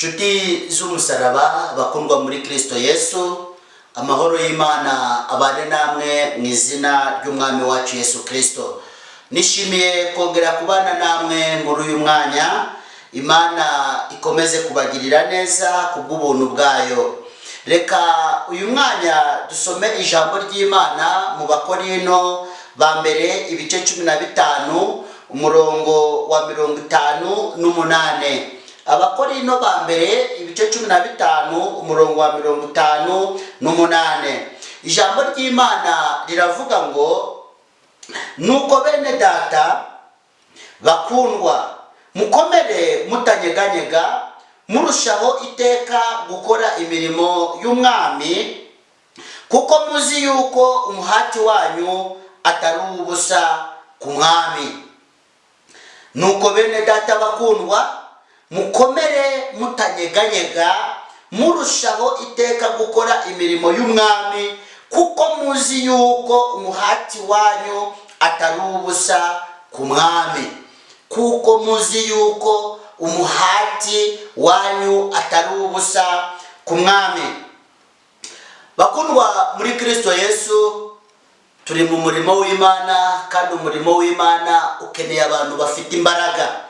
Nshuti z'umusaraba bakundwa muri Kristo Yesu, amahoro y'Imana abane namwe mu izina ry'umwami wacu Yesu Kristo. Nishimiye kongera kubana namwe muri uyu mwanya. Imana ikomeze kubagirira neza kubw'ubuntu bwayo. Reka uyu mwanya dusome ijambo ry'Imana mu Bakorino ba mbere ibice 15 umurongo wa 58. Abakorino ba mbere ibice 15 umurongo wa 58. Ijambo ry'Imana riravuga ngo, nuko bene data bakundwa, mukomere mutanyeganyega, murushaho iteka gukora imirimo y'umwami, kuko muzi yuko umuhati wanyu atari ubusa ku mwami. Nuko bene data bakundwa, mukomere mutanyeganyega, murushaho iteka gukora imirimo y'umwami, kuko muzi yuko umuhati wanyu atari ubusa ku mwami. Kuko muzi yuko umuhati wanyu atari ubusa ku mwami. Bakundwa muri Kristo Yesu, turi mu murimo w'Imana, kandi umurimo w'Imana ukeneye abantu bafite imbaraga,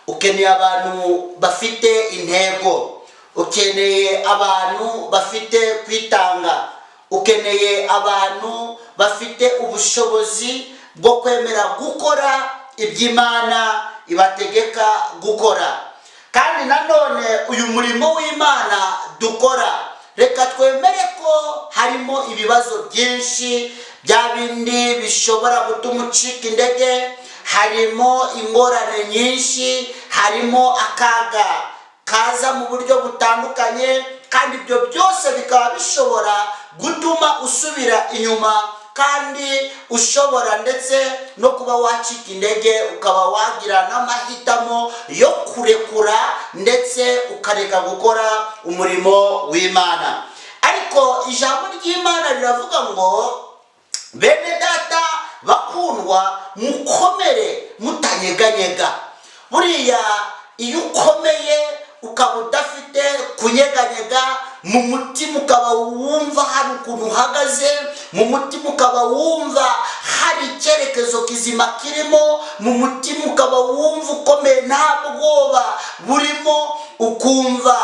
ukeneye abantu bafite intego, ukeneye abantu bafite kwitanga, ukeneye abantu bafite ubushobozi bwo kwemera gukora iby'Imana ibategeka gukora. Kandi nanone uyu murimo w'Imana dukora, reka twemere ko harimo ibibazo byinshi bya bindi bishobora gutuma ucika intege, harimo ingorane nyinshi, harimo akaga kaza mu buryo butandukanye, kandi ibyo byose bikaba bishobora gutuma usubira inyuma, kandi ushobora ndetse no kuba wacika intege, ukaba wagira n'amahitamo yo kurekura ndetse ukareka gukora umurimo w'Imana. Ariko ijambo ry'Imana riravuga ngo, bene data bakundwa, mukomere mutanyeganyega. Buriya iyo ukomeye ukaba udafite kunyeganyega, mu mutima ukaba wumva hari ukuntu uhagaze, mu mutima ukaba wumva hari icyerekezo kizima kirimo, mu mutima ukaba wumva ukomeye nta bwoba burimo, ukumva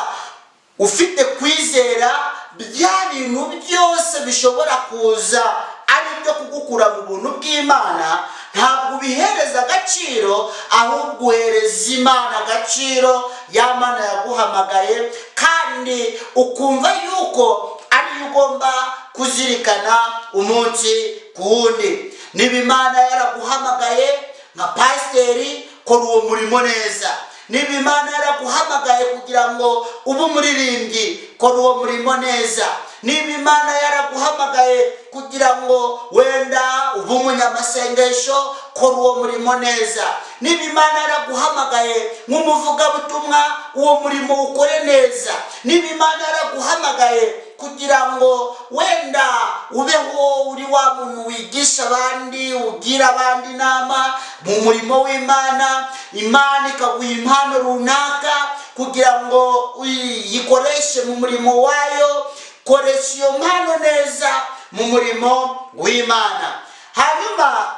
ufite kwizera, bya bintu byose bishobora kuza ari byo kugukura mu buntu bw'Imana, ntabwo ubihereza agaciro, ahubwo uhereza Imana agaciro, ya Mana yaguhamagaye, kandi ukumva yuko ari ugomba kuzirikana umunsi ku wundi. Niba Imana yaraguhamagaye nka pasiteri, kora uwo murimo neza. Niba Imana yaraguhamagaye kugira ngo ube umuririmbyi, kora uwo murimo neza. Niba Imana yaraguhamagaye kugira ngo wenda ube umunyamasengesho, kora uwo murimo neza. Niba Imana yaraguhamagaye nk'umuvugabutumwa, uwo murimo ukore neza. Niba Imana yaraguhamagaye kugira ngo wenda ubeho uri wa muntu wigisha abandi, ugira abandi inama mu murimo w'Imana, Imana ikaguha impano runaka kugira ngo uyikoreshe mu murimo wayo, koresha iyo mpano neza mu murimo w'Imana. Hanyuma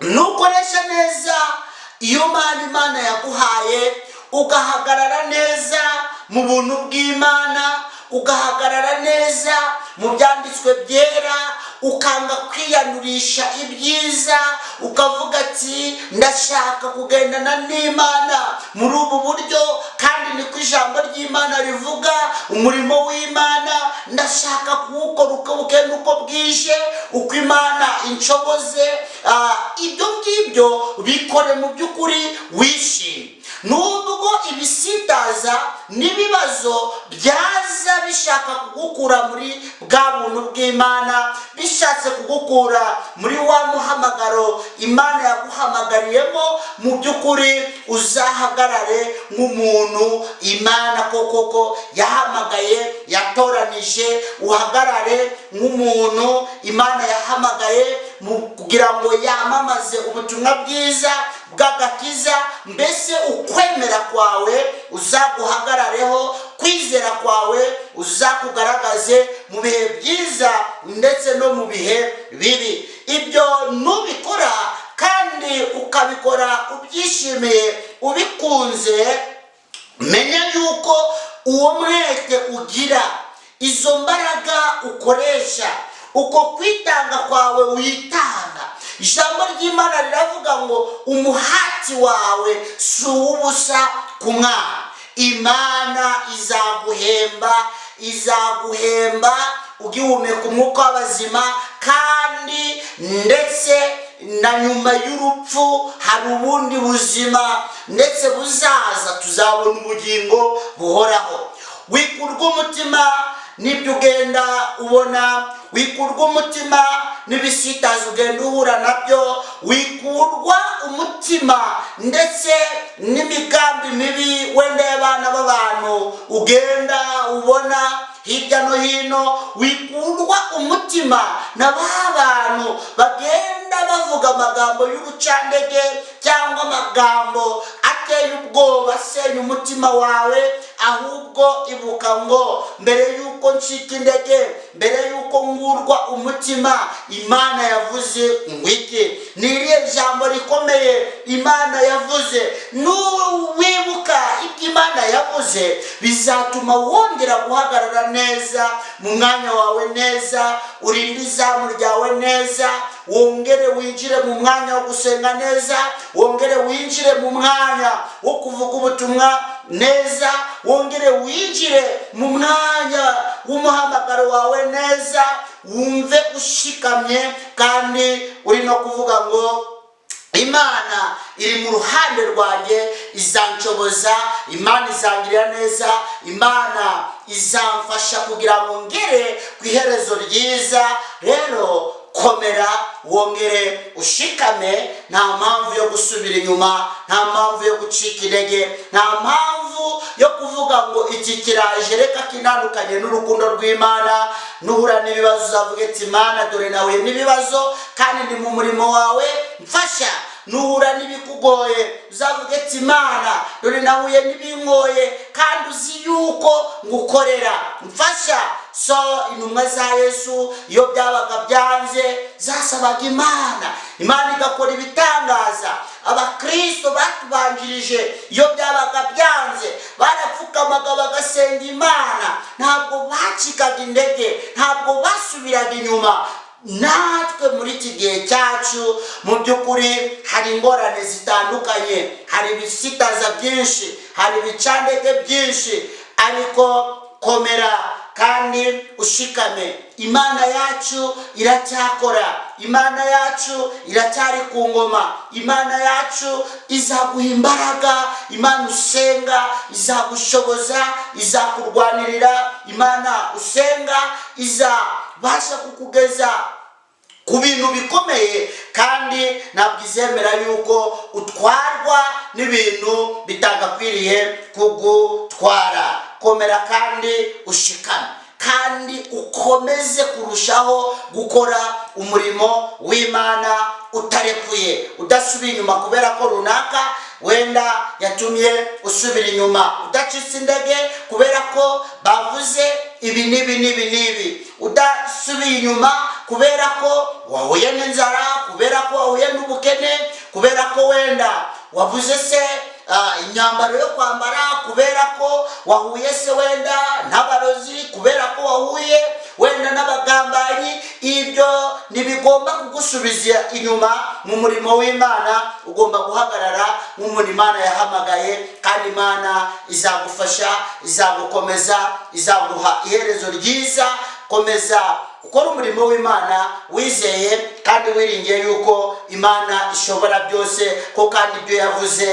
nukoresha neza iyo mpano Imana yaguhaye, ugahagarara neza mu buntu bw'Imana, ugahagarara neza mu byanditswe byera, ukanga kwiyanurisha ibyiza, ukavuga ati ndashaka kugendana n'Imana muri ubu buryo, kandi niko ijambo ry'Imana rivuga, umurimo w'Imana ndashaka kuwukora uko bukeye n'uko bwije, uko Imana inshoboze. Ibyo ngibyo bikore mu by'ukuri wishimye. Nubwo ibisitaza n'ibibazo byaza bishaka kugukura muri bwa buntu bw'Imana, bishatse kugukura muri wa muhamagaro Imana yaguhamagariyemo, mu by'ukuri uzahagarare nk'umuntu Imana koko yahamagaye, yatoranije. Uhagarare nk'umuntu Imana yahamagaye kugira ngo yamamaze ubutumwa bwiza bw'agakiza, mbese ukwemera kwawe uzaguhagarareho, kwizera kwawe uzakugaragaze mu bihe byiza ndetse no mu bihe bibi. Ibyo nubikora kandi ukabikora ubyishimiye ubikunze, menya yuko uwo mwete ugira, izo mbaraga ukoresha, uko kwitanga kwawe witanga, ijambo ry'Imana riravuga ngo umuhati wawe si uw'ubusa ku Mwana. Imana izaguhemba ugihumeka umwuka w'abazima, kandi ndetse na nyuma y'urupfu hari ubundi buzima ndetse buzaza, tuzabona ubugingo buhoraho. Wikurwa umutima n'ibyo ugenda ubona, wikurwa umutima n'ibisitaza ugenda uhura nabyo, wikurwa umutima ndetse n'imigambi mibi wenda y'abana b'abantu ugenda ubona hirya no hino, wikurwa umutima na ba bantu bagenda bavuga amagambo y'urucandege cyangwa amagambo ateye ubwoba asenya umutima wawe. Ahubwo ibuka ngo mbere yuko ncika intege, mbere yuko ngurwa umutima, Imana yavuze ngwiki. Ni irihe jambo rikomeye Imana yavuze. Nuwibuka ibyo Imana yavuze, bizatuma wongera guhagarara neza mu mwanya wawe neza, urinde izamu ryawe neza, wongere winjire mu mwanya wo gusenga neza, wongere winjire mu mwanya wo kuvuga ubutumwa neza, wongere winjire mu mwanya w'umuhamagaro wawe neza, wumve ushikamye kandi uri no kuvuga ngo Imana iri mu ruhande rwanjye, izanshoboza, Imana izangirira neza, Imana izamfasha kugira ngo ngere ku iherezo ryiza. Rero komera, wongere ushikame, nta mpamvu yo gusubira inyuma, nta mpamvu yo gucika intege, nta mpamvu yo kuvuga ngo iki kiraje reka kinandukanye n'urukundo rw'Imana. Nuhura n'ibibazo uzavuga ati Imana dore nahuye n'ibibazo kandi ndi mu murimo wawe, mfasha. Nuhura n'ibikugoye uzavuga ati Imana dore nahuye n'ibingoye kandi uzi yuko ngukorera, mfasha. So intumwa za Yesu iyo byabaga byanze zasabaga Imana igakora ibitangaza. Abakristo batubanjirije iyo byabaga byanze barapfukamaga bagasenga Imana, ntabwo bacikaga intege, ntabwo basubiraga inyuma. Natwe muri iki gihe cyacu mu by'ukuri hari ingorane zitandukanye, hari ibisitaza byinshi, hari ibicandege byinshi, ariko komera kandi ushikame. Imana yacu iracyakora, Imana yacu iracyari ku ngoma, Imana yacu izaguha imbaraga, Imana usenga izagushoboza, izakurwanirira, Imana usenga izabasha kukugeza ku bintu bikomeye, kandi ntabwo izemera yuko utwarwa n'ibintu bitagakwiriye kugutwara. Komera kandi ushikame, kandi ukomeze kurushaho gukora umurimo w'Imana utarekuye, udasubiye inyuma kubera ko runaka wenda yatumye usubira inyuma, udacitse intege kubera ko bavuze ibi n'ibi, udasubiye inyuma kubera ko wahuye n'inzara, kubera ko wahuye n'ubukene, kubera ko wenda wabuze se imyambaro yo kwambara, kubera ko wahuye se wenda n'abarozi, kubera ko wahuye wenda n'abagambanyi. Ibyo ntibigomba kugusubiza inyuma mu murimo w'Imana. Ugomba guhagarara nk'umuntu Imana yahamagaye, kandi Imana izagufasha, izagukomeza, izaguha iherezo ryiza. Komeza ukora umurimo w'Imana wizeye kandi wiringiye yuko Imana ishobora byose, ko kandi ibyo yavuze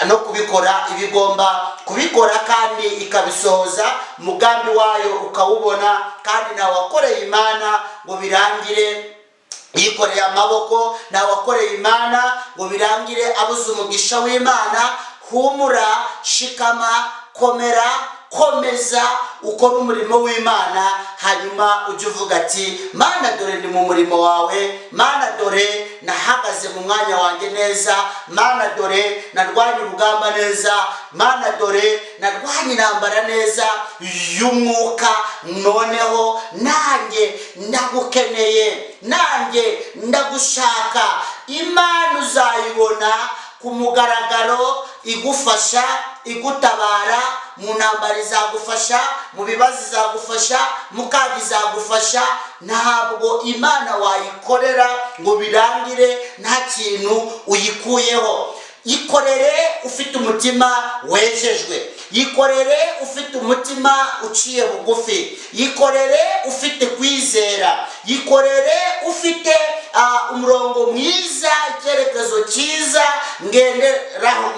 no kubikora ibigomba kubikora kandi ikabisohoza. Umugambi wayo ukawubona, kandi nawe wakoreye Imana ngo birangire yikoreye amaboko, nawe wakoreye Imana ngo birangire abuze umugisha w'Imana. Humura, shikama, komera, komeza ukora umurimo w'Imana, hanyuma ujye uvuga ati Mana dore ndi mu murimo wawe, Mana dore nahagaze mu mwanya wanjye neza. Mana dore narwanye urugamba neza. Mana dore narwanye intambara neza y'umwuka. Noneho nanjye ndagukeneye, nanjye ndagushaka. Imana uzayibona ku mugaragaro, igufasha, igutabara. Mu ntambara izagufasha, mu bibazo izagufasha, mu kaga izagufasha. Ntabwo Imana wayikorera ngo birangire nta kintu uyikuyeho. Yikorere ufite umutima wejejwe, yikorere ufite umutima uciye bugufi, yikorere ufite kwizera, yikorere ufite umurongo mwiza, icyerekezo cyiza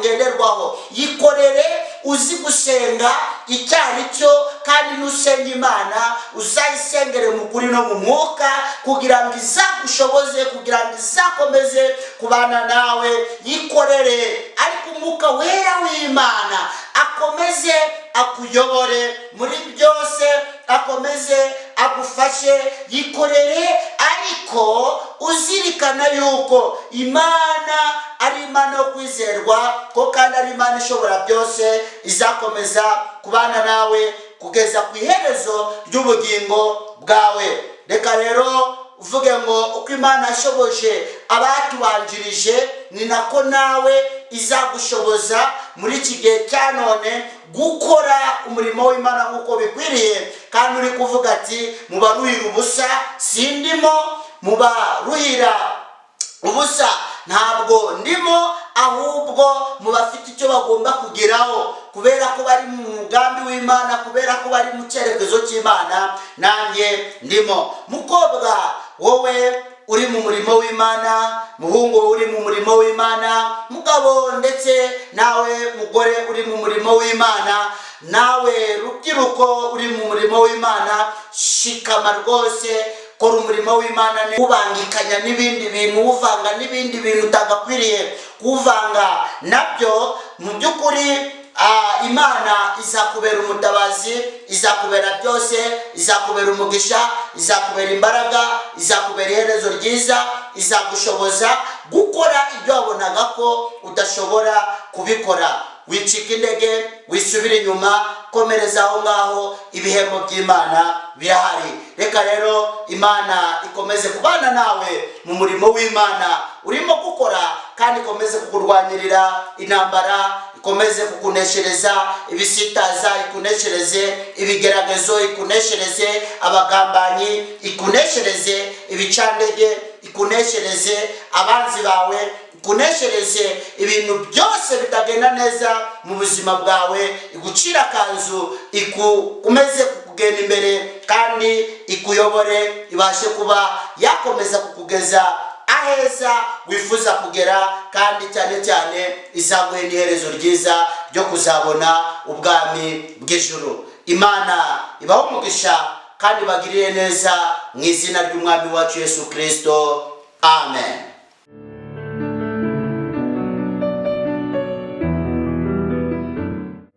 ngenderwaho. Yikorere uzi gusenga icyari cyo, kandi nusenga Imana uzayisengere mu kuri no mu mwuka, kugira ngo izagushoboze, kugira ngo izakomeze kubana nawe. Yikorere ariko umwuka wera w'Imana akomeze akuyobore muri byose, akomeze agufashe. Yikorere ariko uzirikana yuko Imana ari Imana yo kwizerwa, ko kandi ari Imana ishobora byose, izakomeza kubana nawe kugeza ku iherezo ry'ubugingo bwawe. Reka rero uvuge ngo uko Imana yashoboje abatubanjirije, ni nako nawe izagushoboza muri iki gihe cya none gukora umurimo w'Imana nk'uko bikwiriye. Kandi uri kuvuga ati mubaruhira ubusa sindimo, mubaruhira ubusa ntabwo ndimo, ahubwo mubafite icyo bagomba kugeraho, kubera ko bari mu mugambi w'Imana, kubera ko bari mu cyerekezo cy'Imana. Nanjye ndimo. Mukobwa wowe uri mu murimo w'Imana, muhungu uri mu murimo w'Imana, mugabo ndetse nawe mugore uri mu murimo w'Imana, nawe rubyiruko uri mu murimo w'Imana, shikama rwose, kora umurimo w'Imana. Ubangikanya n'ibindi bintu, uvanga n'ibindi bintu utagakwiriye kuvanga nabyo. Mu by'ukuri Imana izakubera umutabazi, izakubera byose, izakubera umugisha, izakubera imbaraga, izakubera iherezo ryiza, izagushoboza gukora ibyo wabonaga ko udashobora kubikora. Wicika intege, wisubire inyuma, komereza aho ngaho, ibihembo by'Imana birahari. Reka rero Imana ikomeze kubana nawe mu murimo w'Imana urimo gukora, kandi ikomeze kukurwanirira intambara, ikomeze kukuneshereza ibisitaza, ikuneshereze ibigeragezo, ikuneshereze abagambanyi, ikuneshereze ibicandege, ikuneshereze abanzi bawe, ikuneshereze ibintu byose bitagenda neza mu buzima bwawe, igucira kanzu, ikomeze kugenda imbere, kandi ikuyobore, ibashe kuba yakomeza kukugeza aheza wifuza kugera, kandi cyane cyane izaguhe n'iherezo ryiza ryo kuzabona ubwami bw'ijuru. Imana ibaho umugisha kandi bagirire neza mu izina ry'Umwami wacu Yesu Kristo. Amen.